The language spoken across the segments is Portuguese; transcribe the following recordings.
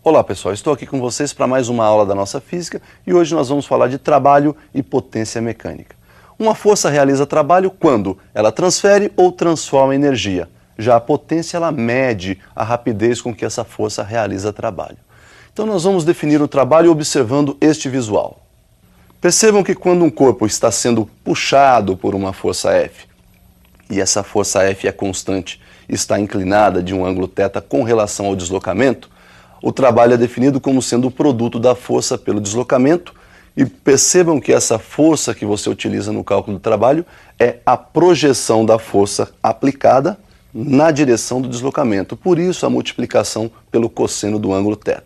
Olá pessoal, estou aqui com vocês para mais uma aula da nossa física e hoje nós vamos falar de trabalho e potência mecânica. Uma força realiza trabalho quando ela transfere ou transforma energia. Já a potência ela mede a rapidez com que essa força realiza trabalho. Então nós vamos definir o trabalho observando este visual. Percebam que quando um corpo está sendo puxado por uma força F, e essa força F é constante, está inclinada de um ângulo θ com relação ao deslocamento, o trabalho é definido como sendo o produto da força pelo deslocamento, e percebam que essa força que você utiliza no cálculo do trabalho é a projeção da força aplicada na direção do deslocamento, por isso a multiplicação pelo cosseno do ângulo θ.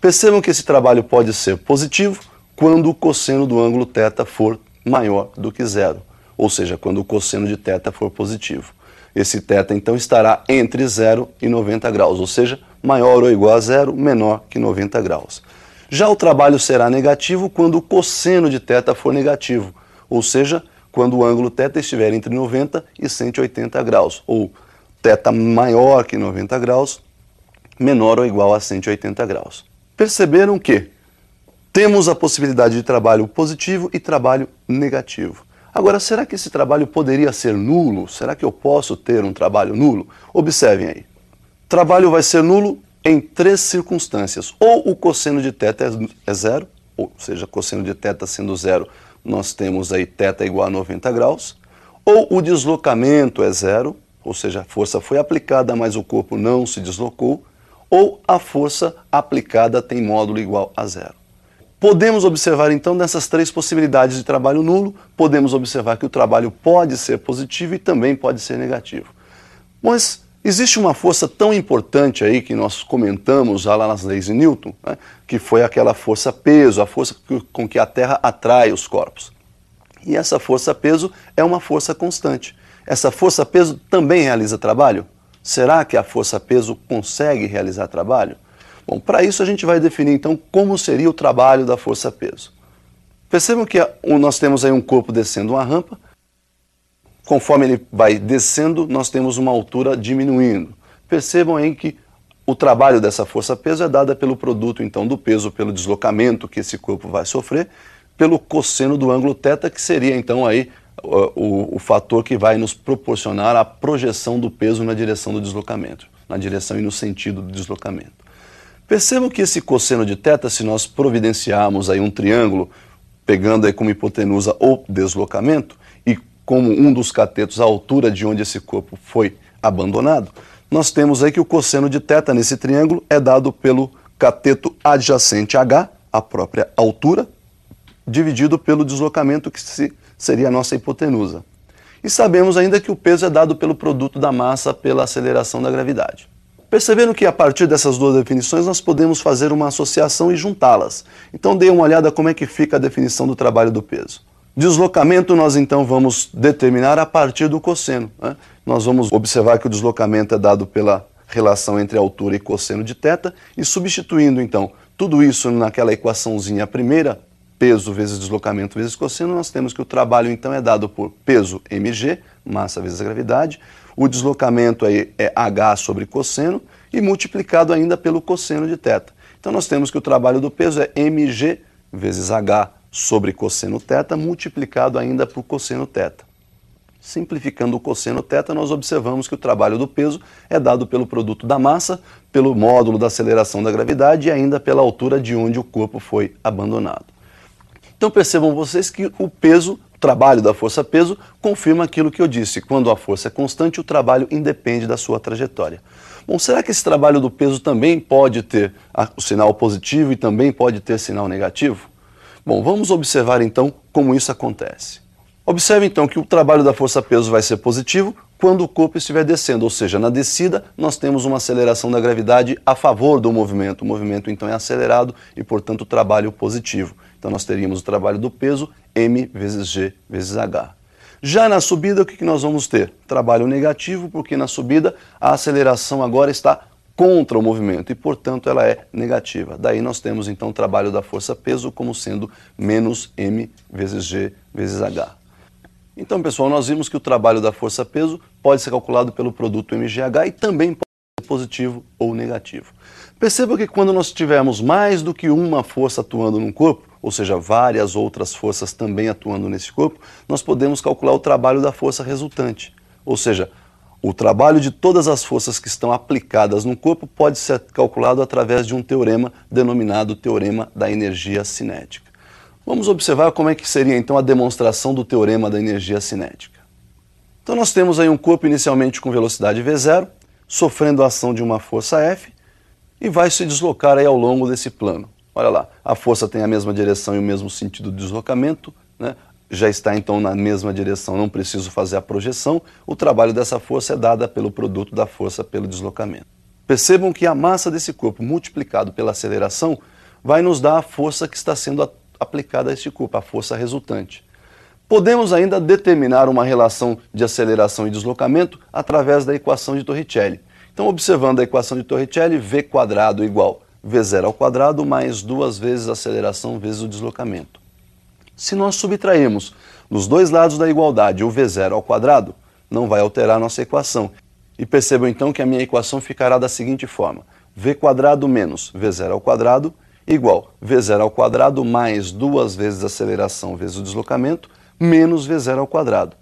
Percebam que esse trabalho pode ser positivo quando o cosseno do ângulo θ for maior do que zero, ou seja, quando o cosseno de θ for positivo. Esse θ então estará entre 0 e 90 graus, ou seja, maior ou igual a zero, menor que 90 graus. Já o trabalho será negativo quando o cosseno de θ for negativo, ou seja, quando o ângulo θ estiver entre 90 e 180 graus, ou θ maior que 90 graus, menor ou igual a 180 graus. Perceberam que temos a possibilidade de trabalho positivo e trabalho negativo. Agora, será que esse trabalho poderia ser nulo? Será que eu posso ter um trabalho nulo? Observem aí. Trabalho vai ser nulo em três circunstâncias. Ou o cosseno de θ é zero, ou seja, cosseno de θ sendo zero, nós temos aí θ igual a 90 graus. Ou o deslocamento é zero, ou seja, a força foi aplicada, mas o corpo não se deslocou. Ou a força aplicada tem módulo igual a zero. Podemos observar então nessas três possibilidades de trabalho nulo, podemos observar que o trabalho pode ser positivo e também pode ser negativo. Mas existe uma força tão importante aí que nós comentamos já lá nas leis de Newton, né, que foi aquela força-peso, a força com que a Terra atrai os corpos. E essa força-peso é uma força constante. Essa força-peso também realiza trabalho? Será que a força-peso consegue realizar trabalho? Bom, para isso a gente vai definir então como seria o trabalho da força-peso. Percebam que nós temos aí um corpo descendo uma rampa. Conforme ele vai descendo, nós temos uma altura diminuindo. Percebam aí que o trabalho dessa força-peso é dada pelo produto então do peso, pelo deslocamento que esse corpo vai sofrer, pelo cosseno do ângulo θ, que seria então aí o fator que vai nos proporcionar a projeção do peso na direção do deslocamento, na direção e no sentido do deslocamento. Percebam que esse cosseno de θ, se nós providenciarmos aí um triângulo, pegando aí como hipotenusa o deslocamento, e como um dos catetos a altura de onde esse corpo foi abandonado, nós temos aí que o cosseno de θ nesse triângulo é dado pelo cateto adjacente h, a própria altura, dividido pelo deslocamento que seria a nossa hipotenusa. E sabemos ainda que o peso é dado pelo produto da massa pela aceleração da gravidade. Percebendo que a partir dessas duas definições nós podemos fazer uma associação e juntá-las. Então dê uma olhada como é que fica a definição do trabalho do peso. Deslocamento nós então vamos determinar a partir do cosseno, né? Nós vamos observar que o deslocamento é dado pela relação entre altura e cosseno de θ e substituindo então tudo isso naquela equaçãozinha primeira, peso vezes deslocamento vezes cosseno, nós temos que o trabalho então é dado por peso mg, massa vezes a gravidade, o deslocamento aí é h sobre cosseno e multiplicado ainda pelo cosseno de θ. Então nós temos que o trabalho do peso é mg vezes h sobre cosseno θ multiplicado ainda por cosseno θ. Simplificando o cosseno θ, nós observamos que o trabalho do peso é dado pelo produto da massa, pelo módulo da aceleração da gravidade e ainda pela altura de onde o corpo foi abandonado. Então percebam vocês que o peso, o trabalho da força-peso, confirma aquilo que eu disse. Quando a força é constante, o trabalho independe da sua trajetória. Bom, será que esse trabalho do peso também pode ter o sinal positivo e também pode ter sinal negativo? Bom, vamos observar então como isso acontece. Observe então que o trabalho da força-peso vai ser positivo quando o corpo estiver descendo, ou seja, na descida nós temos uma aceleração da gravidade a favor do movimento. O movimento então é acelerado e, portanto, o trabalho positivo. Então nós teríamos o trabalho do peso m vezes g vezes h. Já na subida, o que nós vamos ter? Trabalho negativo, porque na subida a aceleração agora está contra o movimento e, portanto, ela é negativa. Daí nós temos então o trabalho da força-peso como sendo menos m vezes g vezes h. Então, pessoal, nós vimos que o trabalho da força-peso pode ser calculado pelo produto mgh e também pode ser positivo ou negativo. Perceba que quando nós tivermos mais do que uma força atuando num corpo, ou seja, várias outras forças também atuando nesse corpo, nós podemos calcular o trabalho da força resultante. Ou seja, o trabalho de todas as forças que estão aplicadas no corpo pode ser calculado através de um teorema denominado teorema da energia cinética. Vamos observar como é que seria então a demonstração do teorema da energia cinética. Então nós temos aí um corpo inicialmente com velocidade v0, sofrendo a ação de uma força F, e vai se deslocar aí ao longo desse plano. Olha lá, a força tem a mesma direção e o mesmo sentido de deslocamento, né? Já está então na mesma direção, não preciso fazer a projeção, o trabalho dessa força é dada pelo produto da força pelo deslocamento. Percebam que a massa desse corpo multiplicado pela aceleração vai nos dar a força que está sendo aplicada a este corpo, a força resultante. Podemos ainda determinar uma relação de aceleração e deslocamento através da equação de Torricelli. Então, observando a equação de Torricelli, v² igual v0² mais 2 vezes a aceleração vezes o deslocamento. Se nós subtrairmos nos dois lados da igualdade o v0², não vai alterar a nossa equação. E percebam então que a minha equação ficará da seguinte forma: v² menos v0² igual v0² mais 2 vezes a aceleração vezes o deslocamento menos v0².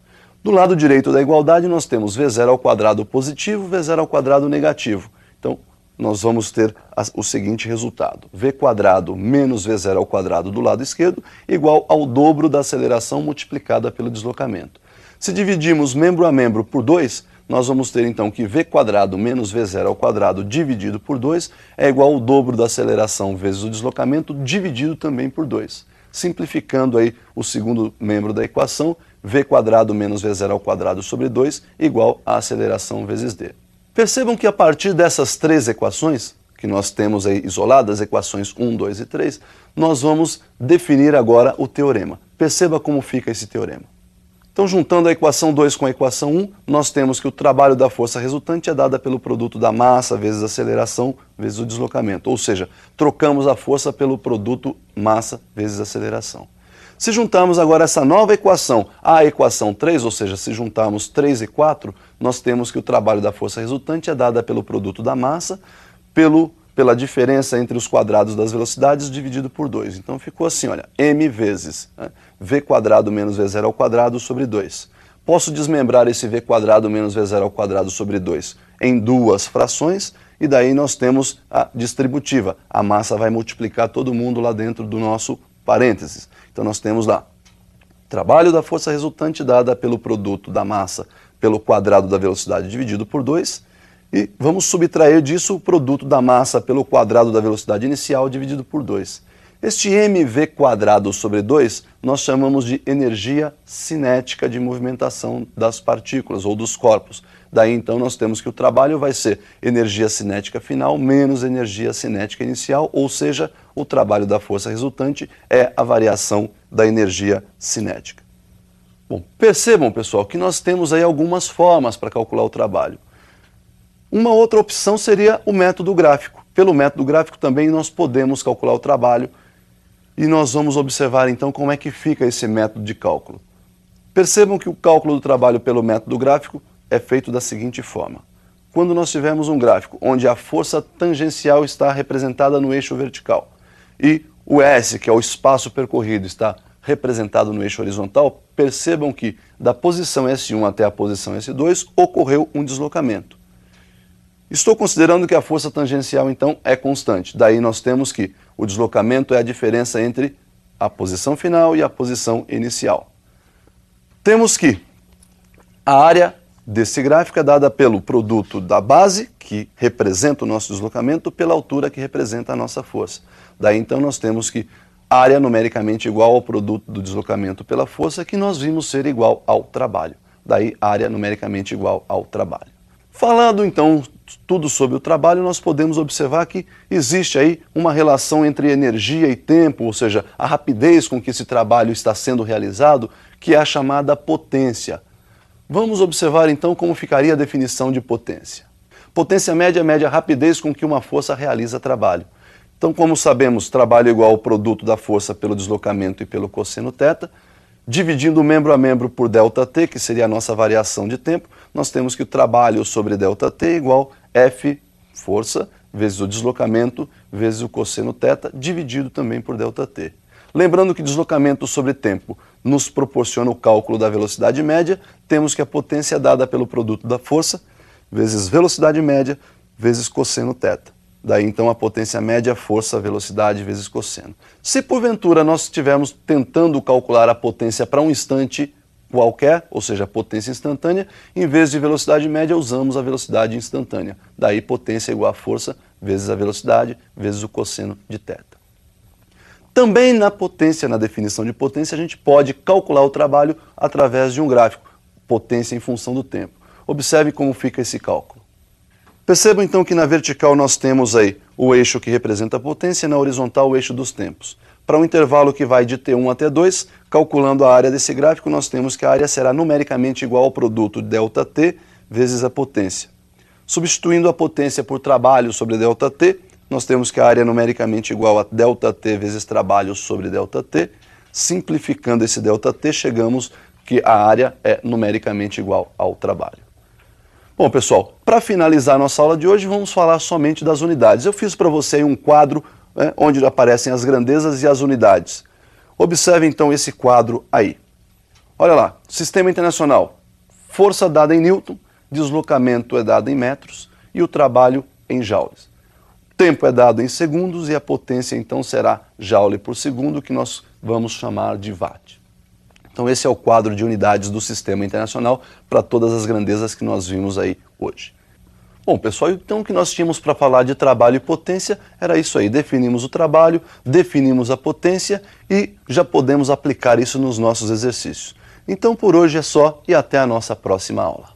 Do lado direito da igualdade, nós temos v0² positivo, v0² negativo. Então, nós vamos ter o seguinte resultado: v² menos v0² do lado esquerdo igual ao dobro da aceleração multiplicada pelo deslocamento. Se dividirmos membro a membro por 2, nós vamos ter então que v² menos v0² dividido por 2 é igual ao dobro da aceleração vezes o deslocamento dividido também por 2. Simplificando aí o segundo membro da equação, v² menos v0² sobre 2 igual a aceleração vezes d. Percebam que a partir dessas três equações, que nós temos aí isoladas, equações 1, 2 e 3, nós vamos definir agora o teorema. Perceba como fica esse teorema. Então, juntando a equação 2 com a equação 1, nós temos que o trabalho da força resultante é dada pelo produto da massa vezes a aceleração vezes o deslocamento. Ou seja, trocamos a força pelo produto massa vezes aceleração. Se juntarmos agora essa nova equação à equação 3, ou seja, se juntarmos 3 e 4, nós temos que o trabalho da força resultante é dada pelo produto da massa pela diferença entre os quadrados das velocidades dividido por 2. Então ficou assim, olha, m vezes v² menos v0² sobre 2. Posso desmembrar esse v² menos v0² sobre 2 em duas frações, e daí nós temos a distributiva. A massa vai multiplicar todo mundo lá dentro do nosso parênteses. Então nós temos lá, trabalho da força resultante dada pelo produto da massa pelo quadrado da velocidade dividido por 2, e vamos subtrair disso o produto da massa pelo quadrado da velocidade inicial dividido por 2. Este mv² sobre 2 nós chamamos de energia cinética de movimentação das partículas ou dos corpos. Daí então nós temos que o trabalho vai ser energia cinética final menos energia cinética inicial, ou seja, o trabalho da força resultante é a variação da energia cinética. Bom, percebam, pessoal, que nós temos aí algumas formas para calcular o trabalho. Uma outra opção seria o método gráfico. Pelo método gráfico também nós podemos calcular o trabalho, e nós vamos observar então como é que fica esse método de cálculo. Percebam que o cálculo do trabalho pelo método gráfico é feito da seguinte forma. Quando nós tivermos um gráfico onde a força tangencial está representada no eixo vertical e o S, que é o espaço percorrido, está representado no eixo horizontal, percebam que da posição S1 até a posição S2 ocorreu um deslocamento. Estou considerando que a força tangencial, então, é constante. Daí nós temos que o deslocamento é a diferença entre a posição final e a posição inicial. Temos que a área desse gráfico é dada pelo produto da base, que representa o nosso deslocamento, pela altura que representa a nossa força. Daí, então, nós temos que área numericamente igual ao produto do deslocamento pela força, que nós vimos ser igual ao trabalho. Daí, área numericamente igual ao trabalho. Falando, então, tudo sobre o trabalho, nós podemos observar que existe aí uma relação entre energia e tempo, ou seja, a rapidez com que esse trabalho está sendo realizado, que é a chamada potência. Vamos observar, então, como ficaria a definição de potência. Potência média mede a rapidez com que uma força realiza trabalho. Então, como sabemos, trabalho é igual ao produto da força pelo deslocamento e pelo cosseno θ. Dividindo membro a membro por ΔT, que seria a nossa variação de tempo, nós temos que o trabalho sobre ΔT é igual F, força, vezes o deslocamento, vezes o cosseno θ, dividido também por ΔT. Lembrando que deslocamento sobre tempo nos proporciona o cálculo da velocidade média, temos que a potência é dada pelo produto da força, vezes velocidade média, vezes cosseno θ. Daí então a potência média, força, velocidade vezes cosseno. Se porventura nós estivermos tentando calcular a potência para um instante qualquer, ou seja, a potência instantânea, em vez de velocidade média usamos a velocidade instantânea. Daí potência igual a força vezes a velocidade vezes o cosseno de θ. Também na potência, na definição de potência, a gente pode calcular o trabalho através de um gráfico, potência em função do tempo. Observe como fica esse cálculo. Percebam então que na vertical nós temos aí o eixo que representa a potência e na horizontal o eixo dos tempos. Para um intervalo que vai de T1 a T2, calculando a área desse gráfico, nós temos que a área será numericamente igual ao produto ΔT vezes a potência. Substituindo a potência por trabalho sobre ΔT, nós temos que a área é numericamente igual a ΔT vezes trabalho sobre ΔT. Simplificando esse ΔT, chegamos que a área é numericamente igual ao trabalho. Bom, pessoal, para finalizar nossa aula de hoje, vamos falar somente das unidades. Eu fiz para você aí um quadro onde aparecem as grandezas e as unidades. Observe então esse quadro aí. Olha lá, Sistema Internacional, força dada em Newton, deslocamento é dado em metros e o trabalho em joules. Tempo é dado em segundos e a potência então será joule por segundo, que nós vamos chamar de watt. Então esse é o quadro de unidades do Sistema Internacional para todas as grandezas que nós vimos aí hoje. Bom, pessoal, então o que nós tínhamos para falar de trabalho e potência era isso aí. Definimos o trabalho, definimos a potência e já podemos aplicar isso nos nossos exercícios. Então por hoje é só e até a nossa próxima aula.